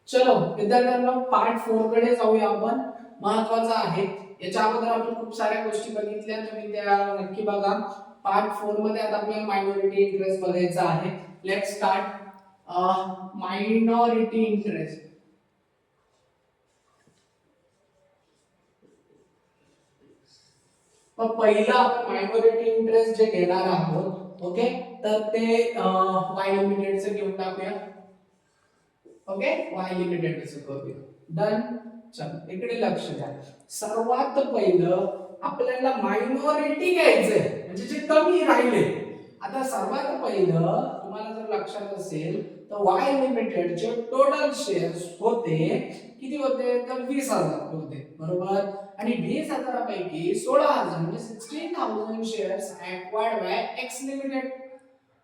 चलो विद्यार्थ्यांनो पार्ट 4 कडे जाऊया आपण. महत्वाचा आहे. याच्या अगोदर आपण खूप साऱ्या गोष्टी बघितल्या, तुम्ही त्या नक्की बघा. पार्ट 4 मध्ये आता आपल्याला मायनॉरिटी इंटरेस्ट बघायचा आहे. Let's start. Minority interest. पहिला आपण मायनॉरिटी इंटरेस्ट जे घेणार आहोत, ओके, तर ते वाय लिमिटेडचं घेऊन टाकूया. ओके, वाय लिमिटेडचं करूया. डन. चल इकडे लक्ष द्या. सर्वात पहिलं आपल्याला मायनॉरिटी घ्यायचंय, म्हणजे जे कमी राहिले. आता सर्वात पहिलं तुम्हाला जर लक्षात असेल तर वाय लिमिटेडचे टोटल शेअर्स होते, किती होते तर 20,000 होते, बरोबर. आणि 20,000 पैकी 16,000 म्हणजे 16,000 shares acquired by X limited.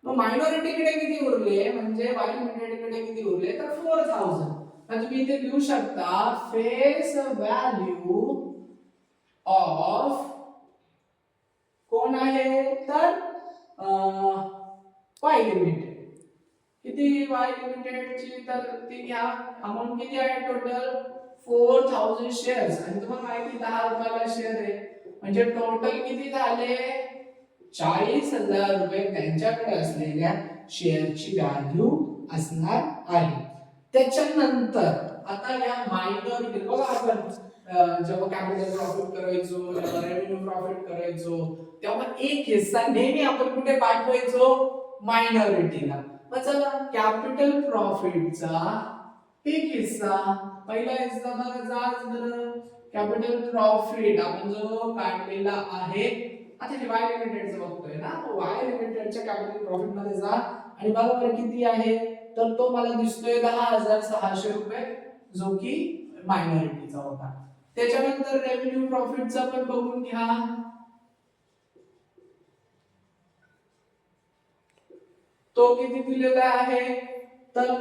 मग मायनॉरिटी कडे किती उरले, म्हणजे वाय लिमिटेड कडे किती उरले तर 4,000. तर तुम्ही इथे लिहू शकता फेस व्हॅल्यू ऑफ कोण आहे तर वाय लिमिटेड. किती वाय लिमिटेड ची तर ती घ्या. अमाउंट किती आहे टोटल 4,000 शेअर्स, आणि तुम्हाला माहिती 10 रुपयाला शेअर आहे, म्हणजे टोटल किती झाले 40,000 रुपये त्यांच्याकडे असलेल्या शेअरची व्हॅल्यू असणार आहे. त्याच्यानंतर आता या मायनॉरिटी बघा, आपण जेव्हा कॅपिटल प्रॉफिट करायचो, रेव्हेन्यू प्रॉफिट करायचो, तेव्हा एक हिस्सा नेहमी आपण कुठे पाठवायचो मायनॉरिटीला. मग चला कॅपिटल प्रॉफिटचा एक हिस्सा, पहिला हिस्सा बघा कॅपिटल प्रॉफिट आपण जो काढलेला आहे. आता हे वाय लिमिटेडचं बघतोय ना, वाय लिमिटेडच्या कॅपिटल प्रॉफिट मध्ये जा आणि बरोबर किती आहे तर तो मला दिसतोय 10,600 रुपये, जो की मायनॉरिटीचा होता. त्याच्यानंतर रेव्हेन्यू प्रॉफिटचा पण बघून घ्या. तो किती दिलेला आहे तर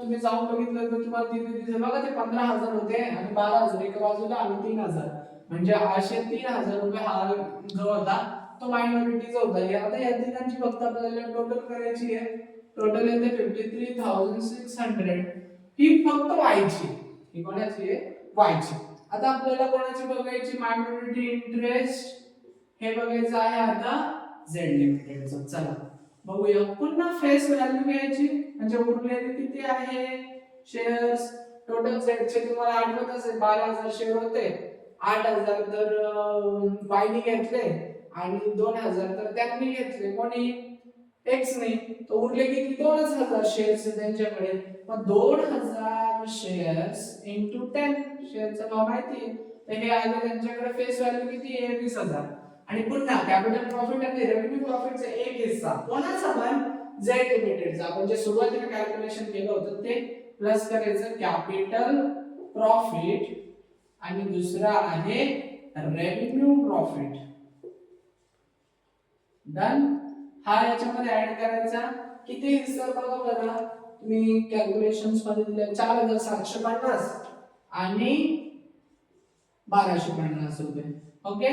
तुम्ही जाऊन बघितलं तर तुम्हाला तिथे दिसेल बघा, ते 15,000 होते आणि 12,000 एका बाजूला आणि 3,000, म्हणजे असे 3,000 रुपये हा जो होता तो मायनॉरिटीचा होता. आता या तिघांची फक्त आपल्याला टोटल करायची आहे. टोटल येते 53,600. ही फक्त वायची, ही कोणाची आहे वायची. आता आपल्याला कोणाची बघायची मायनॉरिटी इंटरेस्ट, हे बघायचं आहे आता झेड लिमिटेडचं. चला बघूया. पुन्हा फेस व्हॅल्यू घ्यायची, म्हणजे उरलेले किती आहे शेअर्स. टोटल झेडचे तुम्हाला आठवत असेल 12,000 शेअर होते. 8,000 तर वायनी घेतले आणि 2,000 तर त्यांनी घेतले, कोणी एक्स ने. तर उरले किती 2,000 शेअर्स त्यांच्याकडे. मग 2,000 शेअर्स इंटू 10, शेअरचं नाव माहिती आहे, तर हे आले त्यांच्याकडे. फेस व्हॅल्यू किती आहे 20,000. आणि पुन्हा कॅपिटल प्रॉफिट आणि रेव्हेन्यू प्रॉफिटचा एक हिस्सा कोणाचा पण झेड लिमिटेडचा, आपण जे सुरुवातीला कॅल्क्युलेशन केलं होतं ते प्लस करायचं कॅपिटल प्रॉफिट, आणि दुसरा आहे रेव्हेन्यू प्रॉफिट. डन. हा याच्यामध्ये ऍड करायचा. किती हिस्सा बघा बरं, तुम्ही कॅल्क्युलेशन्स मध्ये दिले 4,750 आणि 1,250 रुपये. ओके,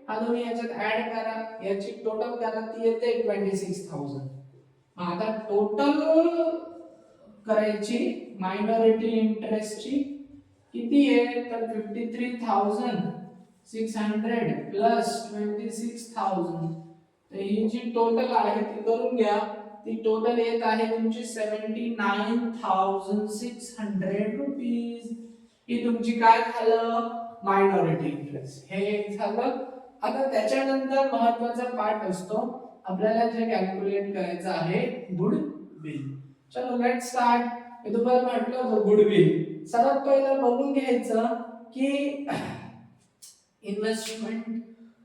हा दोन्ही याच्यात ऍड करा, याची टोटल करा, ती येते 26,000. आता टोटल करायची मायनॉरिटी इंटरेस्टची किती आहे तर 53,600 प्लस 26,000. तर ही जी टोटल आहे ती करून घ्या. ती टोटल येत आहे तुमची 79,600 रुपीज. ही तुमची काय झालं मायनॉरिटी इंटरेस्ट, हे एक झालं. आता त्याच्यानंतर महत्वाचा पार्ट असतो आपल्याला जे कॅल्क्युलेट करायचं आहे गुडविल. चलो लेट स्टार्ट. मी तुम्हाला म्हटलं होतं गुडविल सर्वात पहिलं बघून घ्यायचं की इन्व्हेस्टमेंट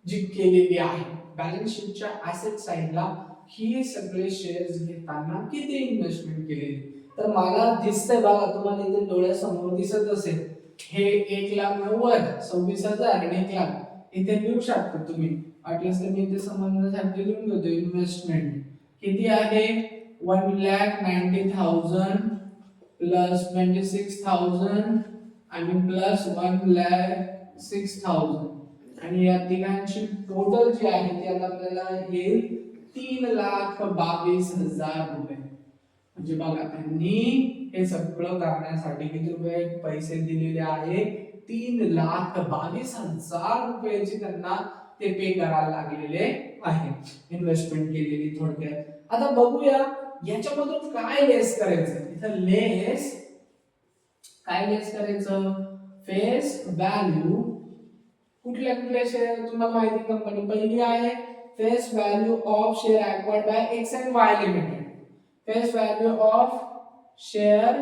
जी केलेली आहे बॅलन्स शीटच्या ऍसेट साइडला, ही सगळे शेअर्स घेताना किती इन्व्हेस्टमेंट केलेली. तर मला दिसतंय बघा, तुम्हाला इथे डोळ्यासमोर दिसत असेल, हे 1,90,000, 26,000 आणि 1,00,000 इथे लिहू शकता तुम्ही. वाटल्यास तर मी इथे समजण्यासाठी लिहून घेतो. इन्व्हेस्टमेंट किती आहे 1,90,000 प्लस 26,000 आणि प्लस 1,06,000, आणि या तिघांची टोटल जी आहे ती आता आपल्याला येईल 3,22,000 रुपये. म्हणजे बघा त्यांनी हे सगळं करण्यासाठी किती रुपये पैसे दिलेले आहे 3,22,000 रुपयाची त्यांना ते पे करायला लागलेले आहे, इन्व्हेस्टमेंट केलेली थोडक्यात. आता बघूया याच्यामधून काय लेस करायचं. इथं लेस काय लेस करायचं, फेस व्हॅल्यू कुठल्या कुठल्या शेअर तुम्हाला माहिती कंपनी पहिली आहे face value of share acquired bye x and Y limited. Face value of share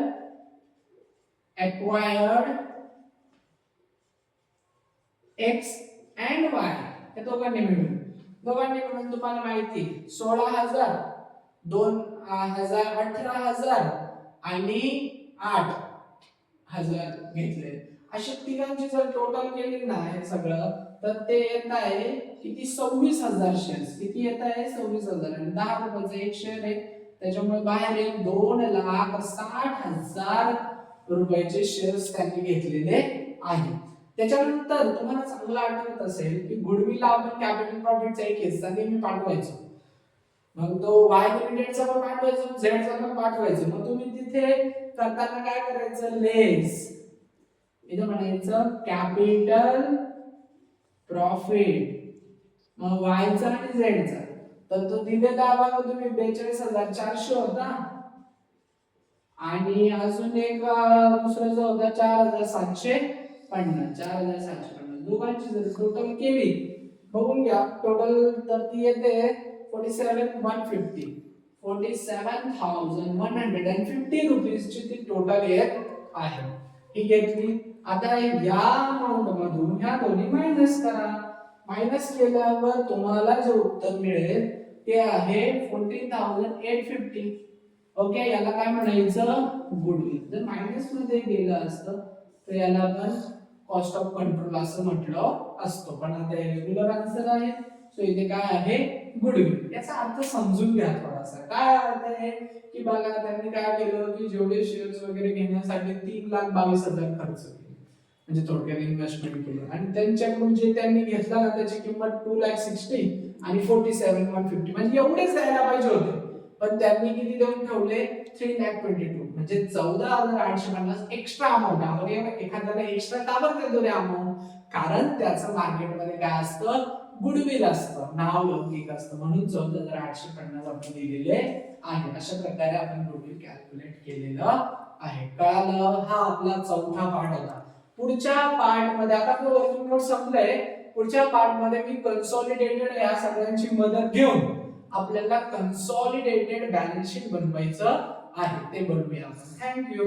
acquired x and Y हे दोघांनी मिळून तुम्हाला माहिती 16,000 2,000 18,000 आणि 8,000 घेतले. अशी तिघांची जर टोटल केली ना हे सगळं तर ते येत आहे किती 26,000 शेअर्स. किती येत आहे 26,000 आणि 10 रुपयाचं एक शेअर आहे त्याच्यामुळे बाहेर एक 2,60,000 रुपयाचे शेअर्स त्यांनी घेतलेले आहेत. त्याच्यानंतर तुम्हाला चांगलं आठवत असेल की गुडविल आपण कॅपिटल प्रॉफिटचा एक हिस्सा नेहमी पाठवायचो. मग तो वाय लिमिटेडचा पण पाठवायचो झेडचा पण पाठवायचो. मग तुम्ही तिथे करताना काय करायचं लेस इथे म्हणायचं कॅपिटल प्रॉफिट मग वायचा आणि झेडचा तर तो दिलेला आम्हाला तुम्ही 42,400 होता आणि अजून एक दुसरा जो होता 4,750 दोघांची जर टोटल केली बघून घ्या टोटल तर ती येते 47,150 रुपीजची ती टोटल येत आहे. ही घेतली. आता या अमाउंट मधून ह्या दोन्ही मायनस करा. मायनस केल्यावर तुम्हाला जे उत्तर मिळेल ते आहे 14,850. ओके याला काय म्हणायचं गुडविल. जर मायनस मध्ये गेलं असतं तर याला आपण कॉस्ट ऑफ कंट्रोल असं म्हटलं असतो पण आता रेग्युलर आन्सर आहे सो इथे काय आहे गुडविल. याचा अर्थ समजून घ्या थोडासा. काय अर्थ आहे की बघा त्यांनी काय केलं की जेवढे शेअर्स वगैरे घेण्यासाठी 3,22,000 खर्च केले म्हणजे थोडक्यात इन्व्हेस्टमेंट केली आणि त्यांच्याकडून जे त्यांनी घेतला ना त्याची किंमत 2,60,000 आणि 47,150 म्हणजे एवढेच द्यायला पाहिजे होते पण त्यांनी किती देऊन ठेवले 3,22,000 म्हणजे 14,850 एक्स्ट्रा अमाऊंट. आपण एखाद्याला एक्स्ट्रा का बरं देतो रे अमाऊंट कारण त्याचं मार्केटमध्ये काय असतं गुडविल असतं नाव लौकिक असतं म्हणून 14,850 आपण दिलेले आहे. अशा प्रकारे आपण गुडविल कॅल्क्युलेट केलेलं आहे. कळालं. हा आपला चौथा पार्ट होता. पुढच्या पार्ट मध्ये आता आपलं वर्किंग नोट संपलंय. पुढच्या पार्ट मध्ये मी कन्सॉलिडेटेड या सगळ्यांची मदत घेऊन आपल्याला कन्सॉलिडेटेड बॅलन्स शीट बनवायचं आहे ते बनवूया आपण. थँक्यू.